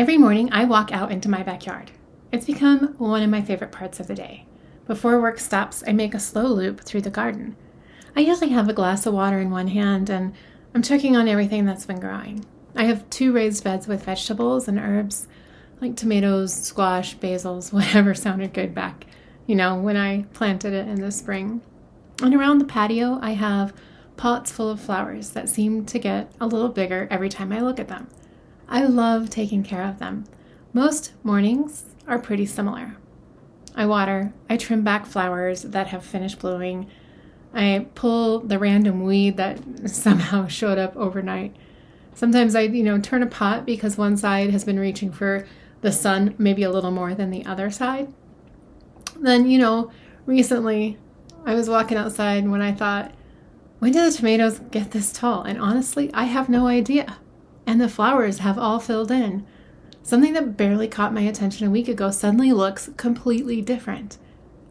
Every morning I walk out into my backyard. It's become one of my favorite parts of the day. Before work stops, I make a slow loop through the garden. I usually have a glass of water in one hand and I'm checking on everything that's been growing. I have 2 raised beds with vegetables and herbs like tomatoes, squash, basils, whatever sounded good back, when I planted it in the spring. And around the patio, I have pots full of flowers that seem to get a little bigger every time I look at them. I love taking care of them. Most mornings are pretty similar. I water, I trim back flowers that have finished blooming, I pull the random weed that somehow showed up overnight. Sometimes I, turn a pot because one side has been reaching for the sun maybe a little more than the other side. Then, recently I was walking outside when I thought, when did the tomatoes get this tall? And honestly, I have no idea. And the flowers have all filled in. Something that barely caught my attention a week ago suddenly looks completely different.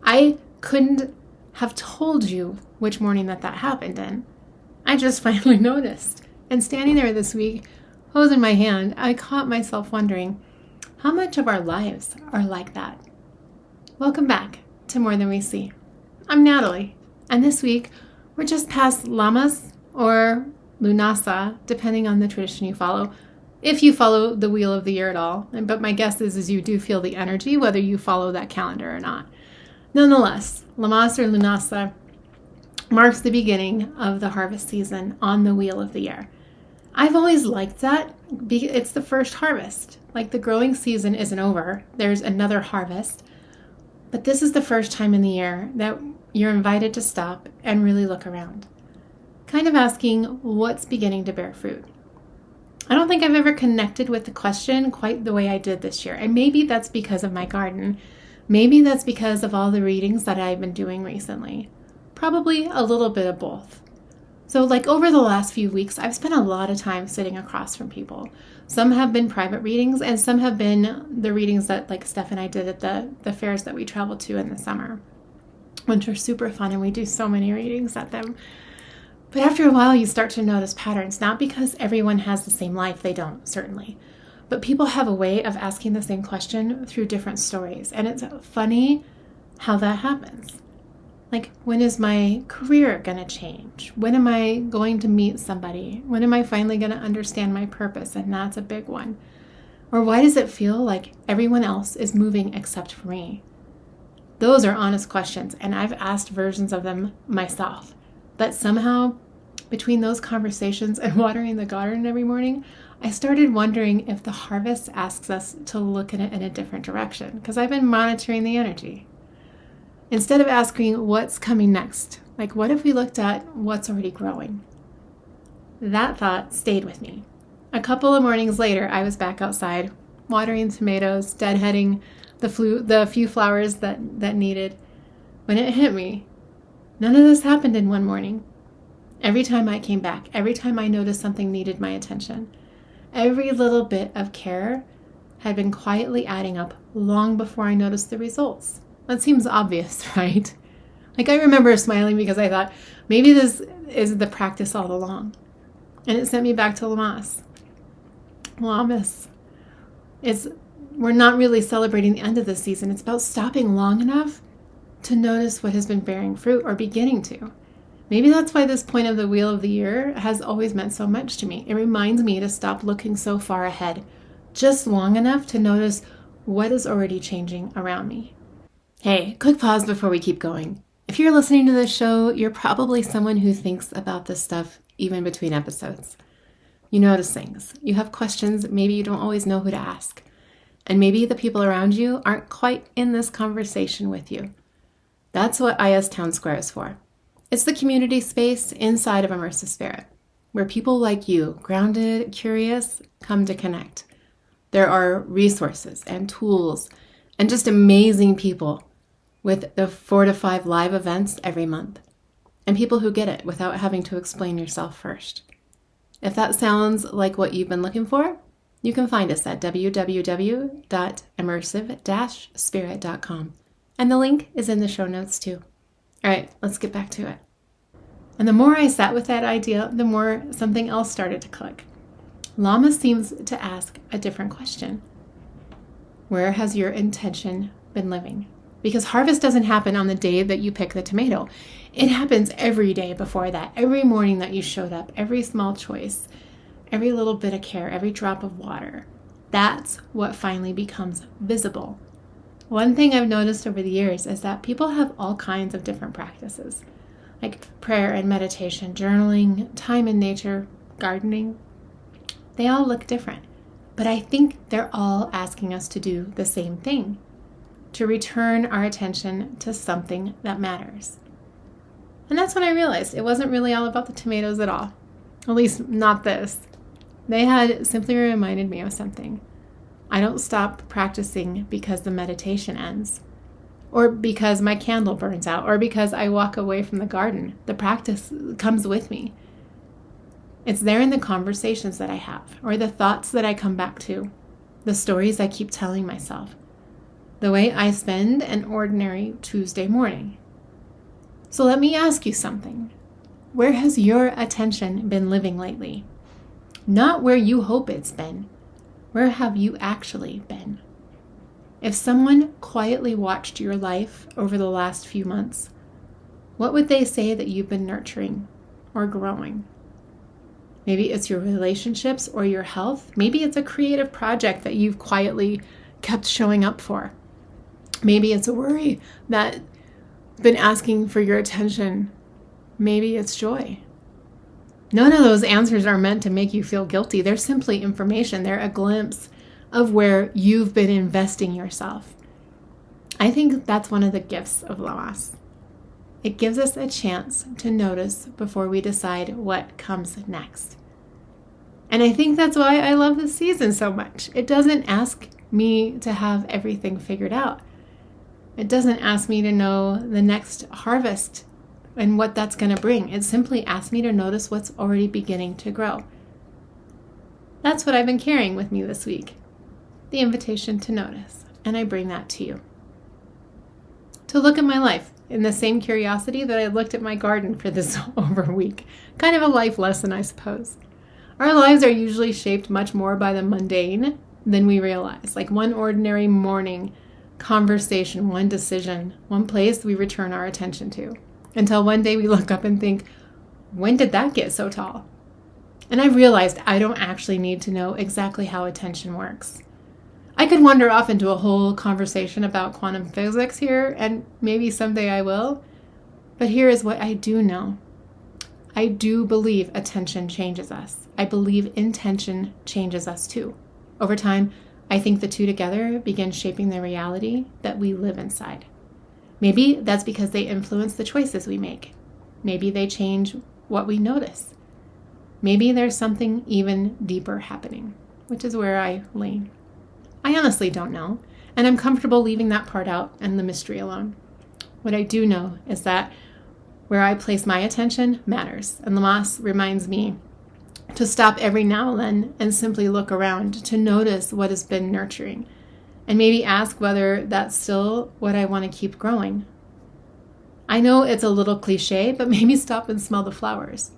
I couldn't have told you which morning that happened in. I just finally noticed. And standing there this week, hose in my hand, I caught myself wondering how much of our lives are like that. Welcome back to More Than We See. I'm Natalie, and this week we're just past Lammas or Lughnasadh, depending on the tradition you follow, if you follow the wheel of the year at all. But my guess is you do feel the energy, whether you follow that calendar or not. Nonetheless, Lammas or Lughnasadh marks the beginning of the harvest season on the wheel of the year. I've always liked that. It's the first harvest. Like the growing season isn't over. There's another harvest. But this is the first time in the year that you're invited to stop and really look around. Kind of asking what's beginning to bear fruit. I don't think I've ever connected with the question quite the way I did this year. And maybe that's because of my garden. Maybe that's because of all the readings that I've been doing recently. Probably a little bit of both. So over the last few weeks, I've spent a lot of time sitting across from people. Some have been private readings and some have been the readings that Steph and I did at the fairs that we traveled to in the summer, which are super fun, and we do so many readings at them. But after a while, you start to notice patterns, not because everyone has the same life, they don't, certainly. But people have a way of asking the same question through different stories. And it's funny how that happens. When is my career going to change? When am I going to meet somebody? When am I finally going to understand my purpose? And that's a big one. Or why does it feel like everyone else is moving except for me? Those are honest questions, and I've asked versions of them myself. But somehow, between those conversations and watering the garden every morning, I started wondering if the harvest asks us to look at it in a different direction, because I've been monitoring the energy. Instead of asking what's coming next, what if we looked at what's already growing? That thought stayed with me. A couple of mornings later, I was back outside, watering tomatoes, deadheading the few flowers that needed. When it hit me, none of this happened in one morning. Every time I came back, every time I noticed something needed my attention, every little bit of care had been quietly adding up long before I noticed the results. That seems obvious, right? I remember smiling because I thought, maybe this is the practice all along. And it sent me back to Lammas. We're not really celebrating the end of the season. It's about stopping long enough to notice what has been bearing fruit or beginning to. Maybe that's why this point of the wheel of the year has always meant so much to me. It reminds me to stop looking so far ahead, just long enough to notice what is already changing around me. Hey, quick pause before we keep going. If you're listening to this show, you're probably someone who thinks about this stuff even between episodes. You notice things. You have questions. Maybe you don't always know who to ask. And maybe the people around you aren't quite in this conversation with you. That's what IS Town Square is for. It's the community space inside of Immersive Spirit, where people like you, grounded, curious, come to connect. There are resources and tools and just amazing people with the 4 to 5 live events every month, and people who get it without having to explain yourself first. If that sounds like what you've been looking for, you can find us at www.immersive-spirit.com, and the link is in the show notes too. All right, let's get back to it. And the more I sat with that idea, the more something else started to click. Lammas seems to ask a different question. Where has your intention been living? Because harvest doesn't happen on the day that you pick the tomato. It happens every day before that, every morning that you showed up, every small choice, every little bit of care, every drop of water. That's what finally becomes visible. One thing I've noticed over the years is that people have all kinds of different practices, like prayer and meditation, journaling, time in nature, gardening. They all look different, but I think they're all asking us to do the same thing, to return our attention to something that matters. And that's when I realized it wasn't really all about the tomatoes at all, at least not this. They had simply reminded me of something. I don't stop practicing because the meditation ends, or because my candle burns out, or because I walk away from the garden. The practice comes with me. It's there in the conversations that I have, or the thoughts that I come back to, the stories I keep telling myself, the way I spend an ordinary Tuesday morning. So let me ask you something. Where has your attention been living lately? Not where you hope it's been. Where have you actually been? If someone quietly watched your life over the last few months, what would they say that you've been nurturing or growing? Maybe it's your relationships or your health. Maybe it's a creative project that you've quietly kept showing up for. Maybe it's a worry that's been asking for your attention. Maybe it's joy. None of those answers are meant to make you feel guilty. They're simply information. They're a glimpse of where you've been investing yourself. I think that's one of the gifts of Lammas. It gives us a chance to notice before we decide what comes next. And I think that's why I love this season so much. It doesn't ask me to have everything figured out. It doesn't ask me to know the next harvest and what that's going to bring. It simply asks me to notice what's already beginning to grow. That's what I've been carrying with me this week. The invitation to notice. And I bring that to you. To look at my life in the same curiosity that I looked at my garden for this over week. Kind of a life lesson, I suppose. Our lives are usually shaped much more by the mundane than we realize. Like one ordinary morning conversation, one decision, one place we return our attention to. Until one day we look up and think, when did that get so tall? And I realized I don't actually need to know exactly how attention works. I could wander off into a whole conversation about quantum physics here, and maybe someday I will. But here is what I do know. I do believe attention changes us. I believe intention changes us too. Over time, I think the two together begin shaping the reality that we live inside. Maybe that's because they influence the choices we make. Maybe they change what we notice. Maybe there's something even deeper happening, which is where I lean. I honestly don't know, and I'm comfortable leaving that part out and the mystery alone. What I do know is that where I place my attention matters, and Lammas reminds me to stop every now and then and simply look around to notice what has been nurturing, and maybe ask whether that's still what I want to keep growing. I know it's a little cliche, but maybe stop and smell the flowers.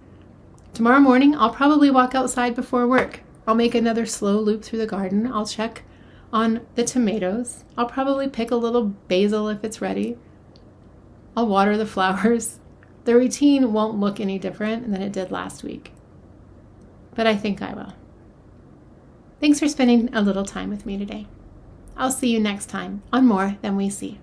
Tomorrow morning, I'll probably walk outside before work. I'll make another slow loop through the garden. I'll check on the tomatoes. I'll probably pick a little basil if it's ready. I'll water the flowers. The routine won't look any different than it did last week, but I think I will. Thanks for spending a little time with me today. I'll see you next time on More Than We See.